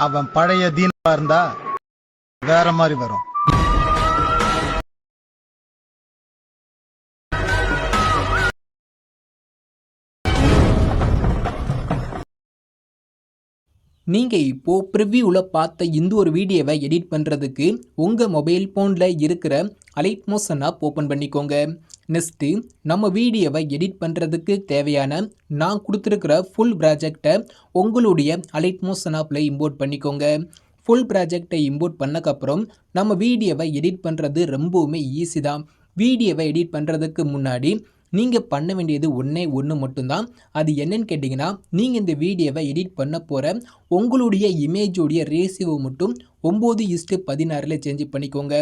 அவன் பழைய தீனவா இருந்தா வேற மாதிரி வரும். நீங்கள் இப்போது ப்ரிவ்யூவில் பார்த்த இந்த ஒரு வீடியோவை எடிட் பண்ணுறதுக்கு உங்கள் மொபைல் ஃபோனில் இருக்கிற அலைட் மோஷன் ஆப் ஓப்பன் பண்ணிக்கோங்க. நெக்ஸ்ட்டு நம்ம வீடியோவை எடிட் பண்ணுறதுக்கு தேவையான நான் கொடுத்துருக்கிற ஃபுல் ப்ராஜெக்டை உங்களுடைய அலைட் மோஷன் ஆப்பில் இம்போர்ட் பண்ணிக்கோங்க. ஃபுல் ப்ராஜெக்டை இம்போர்ட் பண்ணக்கப்புறம் நம்ம வீடியோவை எடிட் பண்ணுறது ரொம்பவுமே ஈஸி தான். வீடியோவை எடிட் பண்ணுறதுக்கு முன்னாடி நீங்கள் பண்ண வேண்டியது ஒன்றே ஒன்று மட்டும்தான். அது என்னன்னு கேட்டிங்கன்னா, நீங்கள் இந்த வீடியோவை எடிட் பண்ண போகிற உங்களுடைய இமேஜோடைய ரேஷியோ மட்டும் 9:16 சேஞ்ச் பண்ணிக்கோங்க.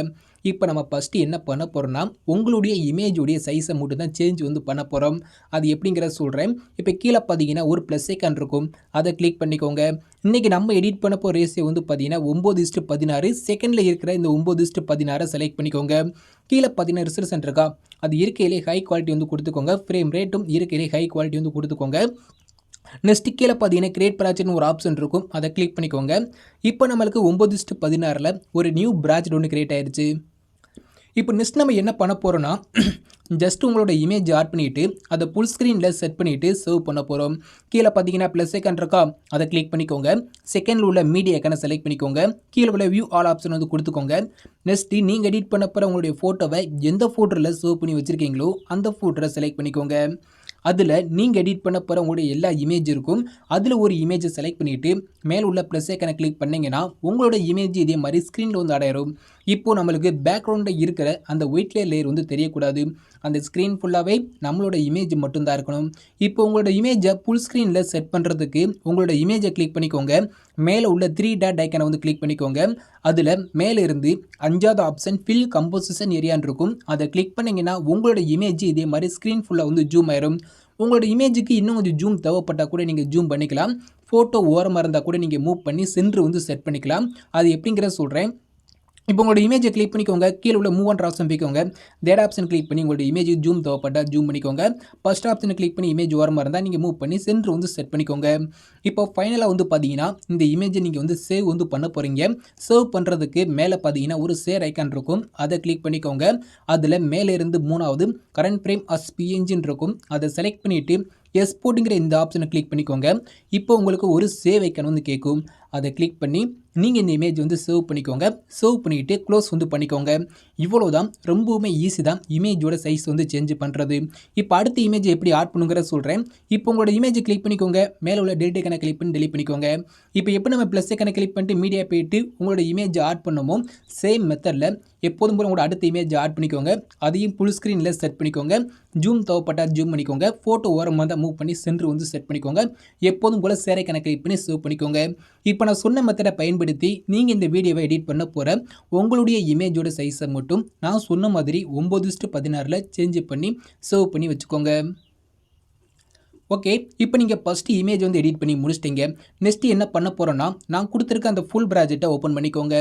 இப்போ நம்ம ஃபஸ்ட்டு என்ன பண்ண போகிறோம்னா, உங்களுடைய இமேஜோடைய சைஸை மட்டும் தான் சேஞ்ச் பண்ண போகிறோம். அது எப்படிங்கிறத சொல்கிறேன். இப்போ கீழே பார்த்தீங்கன்னா ஒரு ப்ளஸ் ஐக்கான் இருக்கும், அதை கிளிக் பண்ணிக்கோங்க. இன்றைக்கி நம்ம எடிட் பண்ண போகிற ரேஷியோ பார்த்தீங்கன்னா 9:16. செகண்டில் இருக்கிற இந்த 9:16 செலக்ட் பண்ணிக்கோங்க. கீழே பார்த்தீங்கன்னா ரிசல்யூஷன் இருக்கா, அது இருக்கையிலே ஹை குவாலிட்டி கொடுத்துக்கோங்க. ஃப்ரேம் ரேட்டும் இருக்கையிலே ஹை குவாலிட்டி கொடுத்துக்கோங்க. நெக்ஸ்ட்டு கீழே பார்த்தீங்கன்னா கிரியேட் ப்ராஜெக்ட்னு ஒரு ஆப்ஷன் இருக்கும், அதை கிளிக் பண்ணிக்கோங்க. இப்போ நம்மளுக்கு 9:16 ஒரு நியூ ப்ராஜெக்ட் ஒன்று கிரியேட் ஆயிடுச்சு. இப்போ நெக்ஸ்ட் நம்ம என்ன பண்ண போகிறோன்னா, ஜஸ்ட் உங்களோட இமேஜ் ஆட் பண்ணிவிட்டு அதை ஃபுல் ஸ்க்ரீனில் செட் பண்ணிவிட்டு சேவ் பண்ண போகிறோம். கீழே பார்த்தீங்கன்னா ப்ளஸ் ஐக்கான் இருக்கா, அதை கிளிக் பண்ணிக்கோங்க. செகண்டில் உள்ள மீடியா ஐக்கானை செலக்ட் பண்ணிக்கோங்க. கீழே உள்ள வியூ ஆல் ஆப்ஷன் கொடுத்துக்கோங்க. நெக்ஸ்ட்டு நீங்கள் எடிட் பண்ண போகிற உங்களுடைய ஃபோட்டோவை எந்த ஃபோட்டோவில் சேவ் பண்ணி வச்சுருக்கீங்களோ அந்த ஃபோட்டோவை செலக்ட் பண்ணிக்கோங்க. அதில் நீங்கள் எடிட் பண்ண போகிற உங்களுடைய எல்லா இமேஜ் இருக்கும், அதில் ஒரு இமேஜை செலக்ட் பண்ணிவிட்டு மேலே உள்ள ப்ளஸ் ஐக்கானை கிளிக் பண்ணிங்கன்னா உங்களோட இமேஜ் இதே மாதிரி ஸ்க்ரீனில் அடையிடும். இப்போது நம்மளுக்கு பேக்ரவுண்டில் இருக்கிற அந்த ஒயிட் லேயர் தெரியக்கூடாது. அந்த ஸ்க்ரீன் ஃபுல்லாகவே நம்மளோட இமேஜ் மட்டும்தான் இருக்கணும். இப்போ உங்களோட இமேஜை ஃபுல் ஸ்க்ரீனில் செட் பண்ணுறதுக்கு உங்களோட இமேஜை கிளிக் பண்ணிக்கோங்க. மேலே உள்ள 3 டாட் ஐக்கானை கிளிக் பண்ணிக்கோங்க. அதில் மேலே இருந்து 5வது ஆப்ஷன் ஃபில் கம்போசிஷன் ஏரியான்னு இருக்கும், அதை கிளிக் பண்ணிங்கன்னா உங்களோட இமேஜ் இதே மாதிரி ஸ்க்ரீன் ஃபுல்லாக ஜூம் ஆயிரும். உங்களோட இமேஜுக்கு இன்னும் கொஞ்சம் ஜூம் தேவைப்பட்டால் கூட நீங்கள் ஜூம் பண்ணிக்கலாம். ஃபோட்டோ ஓரமாக இருந்தால் கூட நீங்கள் மூவ் பண்ணி சென்டர் செட் பண்ணிக்கலாம். அது எப்படிங்கிறத சொல்கிறேன். இப்போ உங்களோட இமேஜை கிளிக் பண்ணிக்கோங்க. கீழே உள்ள மூவ் அண்ட் ஆப்ஷன் போய்க்கோங்க. தேட் ஆப்ஷன் கிளிக் பண்ணி உங்களோட இமேஜ் ஜூம் தேவைப்பட்டால் ஜூம் பண்ணிக்கோங்க. ஃபர்ஸ்ட் ஆப்ஷனை கிளிக் பண்ணி இமேஜ் ஓரமாக இருந்தால் நீங்கள் மூவ் பண்ணி சென்டர் செட் பண்ணிக்கோங்க. இப்போ ஃபைனலாக பார்த்தீங்கன்னா இந்த இமேஜை நீங்கள் சேவ் பண்ண போகிறீங்க. சேவ் பண்ணுறதுக்கு மேலே பார்த்தீங்கன்னா ஒரு ஷேர் ஐக்கான் இருக்கும், அதை கிளிக் பண்ணிக்கோங்க. அதில் மேலே இருந்து 3வது கரண்ட் ஃப்ரேம் அஸ் பிஎன்ஜின்னு இருக்கும், அதை செலக்ட் பண்ணிவிட்டு எக்ஸ்போர்ட்டுங்கிற இந்த ஆப்ஷனை கிளிக் பண்ணிக்கோங்க. இப்போ உங்களுக்கு ஒரு சேவ் ஐக்கான் கேட்கும், அதை கிளிக் பண்ணி நீங்கள் இந்த இமேஜ் சேவ் பண்ணிக்கோங்க. சேவ் பண்ணிவிட்டு க்ளோஸ் பண்ணிக்கோங்க. இவ்வளோதான், ரொம்பவுமே ஈஸி தான் இமேஜோட சைஸ் சேஞ்ச் பண்ணுறது. இப்போ அடுத்த இமேஜ் எப்படி ஆட் பண்ணுங்கிற சொல்கிறேன். இப்போ உங்களோட இமேஜை கிளிக் பண்ணிக்கோங்க. மேலே உள்ள டெலிட் ஐக்கானை கிளிக் பண்ணி டெலிட் பண்ணிக்கோங்க. இப்போ எப்படி நம்ம ப்ளஸ் ஐக்கானை கிளிக் பண்ணிட்டு மீடியா போயிட்டு உங்களோட இமேஜை ஆட் பண்ணுமோ சேம் மெத்தடில் எப்போதும் போல உங்களோட அடுத்த இமேஜ் ஆட் பண்ணிக்கோங்க. அதையும் ஃபுல் ஸ்க்ரீனில் செட் பண்ணிக்கோங்க. ஜூம் தேவைப்பட்டால் ஜூம் பண்ணிக்கோங்க. ஃபோட்டோ ஓரமாக தான் மூவ் பண்ணி சென்டர் செட் பண்ணிக்கோங்க. எப்போதும் போல் சேரை கணக்கு கிளிக் பண்ணி சேவ் பண்ணிக்கோங்க. இப்போ நான் சொன்ன மெத்தடை பயன்படுத்தி நீங்கள் இந்த வீடியோவை எடிட் பண்ண போகிற உங்களுடைய இமேஜோட சைஸை மட்டும் நான் சொன்ன மாதிரி 9:16 சேஞ்ச் பண்ணி சேவ் பண்ணி வச்சுக்கோங்க. ஓகே, இப்போ நீங்கள் ஃபஸ்ட்டு இமேஜ் எடிட் பண்ணி முடிச்சிட்டிங்க. நெக்ஸ்ட்டு என்ன பண்ண போகிறோன்னா, நான் கொடுத்துருக்க அந்த ஃபுல் ப்ராஜெக்டை ஓப்பன் பண்ணிக்கோங்க.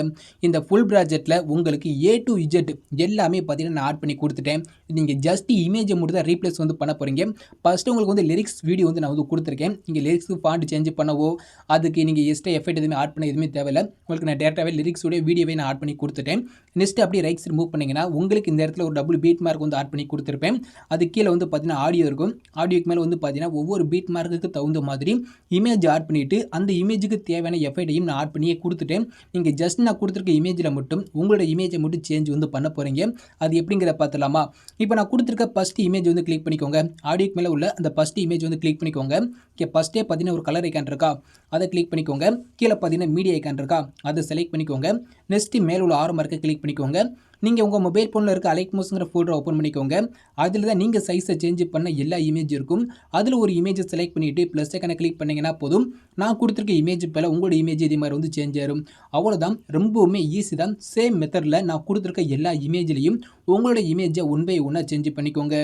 இந்த ஃபுல் ப்ராஜெக்டில் உங்களுக்கு A to Z எல்லாமே பார்த்தீங்கன்னா நான் ஆட் பண்ணி கொடுத்துட்டேன். நீங்கள் ஜஸ்ட் இமேஜை மட்டும் தான் ரீப்ளேஸ் பண்ண போகிறீங்க. ஃபஸ்ட்டு உங்களுக்கு லிரிக்ஸ் வீடியோ நான் கொடுத்துருக்கேன். நீங்கள் லிரிக்ஸுக்கு ஃபாண்ட் சேஞ்ச் பண்ணவோ அதுக்கு நீங்கள் எக்ஸ்ட்ரா எஃபெக்ட் எதுவுமே ஆட் பண்ண எதுவுமே தேவையில்லை. உங்களுக்கு நான் டேரெக்டாகவே லிரிக்ஸோடைய வீடியோவை நான் ஆட் பண்ணி கொடுத்துட்டேன். நெக்ஸ்ட்டு அப்படியே ரைட் சைடு மூவ் பண்ணிங்கன்னா உங்களுக்கு இந்த இடத்துல ஒரு டபுள் பீட் மார்க் ஆட் பண்ணி கொடுத்துருப்பேன். அது கீழே பார்த்தீங்கன்னா ஆடியோ இருக்கும். ஆடியோக்கு மேலே பார்த்தீங்கன்னா ஒவ்வொரு பீட் மார்க்குக்கு தகுந்த மாதிரி இமேஜ் ஆட் பண்ணிவிட்டு அந்த இமேஜுக்கு தேவையான எஃபெக்டையும் நான் ஆட் பண்ணியே கொடுத்துட்டேன். நீங்கள் ஜஸ்ட் நான் கொடுத்துருக்க இமேஜில் மட்டும் உங்களோட இமேஜை மட்டும் சேஞ்ச் பண்ண போகிறீங்க. அது எப்படிங்கிற பார்த்துலாமா? இப்போ நான் கொடுத்துருக்க ஃபஸ்ட் இமேஜ் கிளிக் பண்ணிக்கோங்க. ஆடியோக்கு மேலே உள்ள அந்த ஃபஸ்ட் இமேஜ் கிளிக் பண்ணிக்கோங்க. இங்கே ஃபஸ்ட்டே பார்த்தீங்கன்னா ஒரு கலர் ஐக்கான் இருக்கா, அதை கிளிக் பண்ணிக்கோங்க. கீழே பார்த்தீங்கன்னா மீடியா ஐக்கான் இருக்கா, அதை செலக்ட் பண்ணிக்கோங்க. நெக்ஸ்ட்டு மேலே உள்ள ஆரோ மார்க்கை கிளிக் பண்ணிக்கோங்க. நீங்கள் உங்கள் மொபைல் ஃபோனில் இருக்க அலைட் மோஷன்ங்கிற ஃபோல்டரை ஓப்பன் பண்ணிக்கோங்க. அதில் தான் நீங்கள் சைஸை சேஞ்ச் பண்ண எல்லா இமேஜ் இருக்கும். அதில் ஒரு இமேஜை செலக்ட் பண்ணிவிட்டு ப்ளஸ் ஐக்கானை கிளிக் பண்ணிங்கன்னா போதும், நான் கொடுத்துருக்க இமேஜ் போல் உங்களோட இமேஜ் இதே மாதிரி சேஞ்ச் ஆயிரும். அவ்வளோதான், ரொம்பவுமே ஈஸி தான். சேம் மெத்தடில் நான் கொடுத்துருக்க எல்லா இமேஜ்லேயும் உங்களோட இமேஜை 1 by 1 சேஞ்ச் பண்ணிக்கோங்க.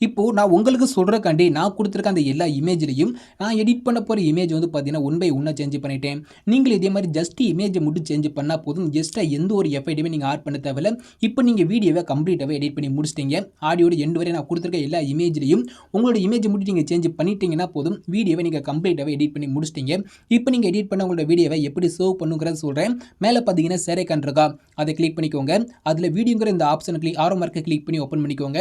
இப்போது நான் உங்களுக்கு சொல்கிறக்காண்டி நான் கொடுத்துருக்க அந்த எல்லா இமேஜ்லையும் நான் எடிட் பண்ண போகிற இமேஜ் வந்து பார்த்தீங்கன்னா 1 by 1 சேஞ்ச் பண்ணிட்டேன். நீங்கள் இதே மாதிரி ஜஸ்ட் இமேஜை மட்டும் சேஞ்ச் பண்ணால் போதும். எக்ஸ்ட்ரா எந்த ஒரு எஃபெக்ட்டுமே நீங்கள் ஆட் பண்ண தேவையில்ல. இப்போ நீங்கள் வீடியோவை கம்ப்ளீட்டாகவே எடிட் பண்ணி முடிச்சிட்டீங்க. ஆடியோட எண்டு வரை நான் கொடுத்துருக்க எல்லா இமேஜ்லையும் உங்களோட இமேஜை மட்டும் நீங்கள் சேஞ்ச் பண்ணிட்டீங்கன்னா போதும். வீடியோவை நீங்கள் கம்ப்ளீட்டாகவே எடிட் பண்ணி முடிச்சிட்டீங்க. இப்போ நீங்கள் எடிட் பண்ண உங்களோட வீடியோவை எப்படி சேவ் பண்ணுங்கிறத சொல்கிறேன். மேலே பார்த்தீங்கன்னா சேர் ஐகான் இருக்கா, அதை கிளிக் பண்ணிக்கோங்க. அதில் வீடியோங்கிற இந்த ஆப்ஷனை ஆரோ மார்க்கை கிளிக் பண்ணி ஓப்பன் பண்ணிக்கோங்க.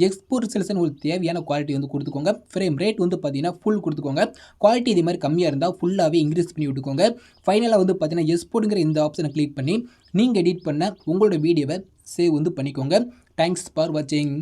எக்ஸ்போர்ட் செலக்ஷன் ஒரு தேவையான குவாலிட்டி வந்து கொடுத்துக்கோங்க. ஃப்ரேம் ரேட் வந்து பார்த்தீங்கன்னா ஃபுல் கொடுத்துக்கோங்க. குவாலிட்டி இதே மாதிரி கம்மியாக இருந்தால் ஃபுல்லாகவே இன்க்ரீஸ் பண்ணி விட்டுக்கோங்க. ஃபைனலாக வந்து பார்த்தீங்கன்னா எக்ஸ்போர்ட்டுங்கிற இந்த ஆப்ஷனை கிளிக் பண்ணி நீங்கள் எடிட் பண்ண உங்களோட வீடியோவை சேவ் வந்து பண்ணிக்கோங்க. தேங்க்ஸ் ஃபார் வாட்சிங்.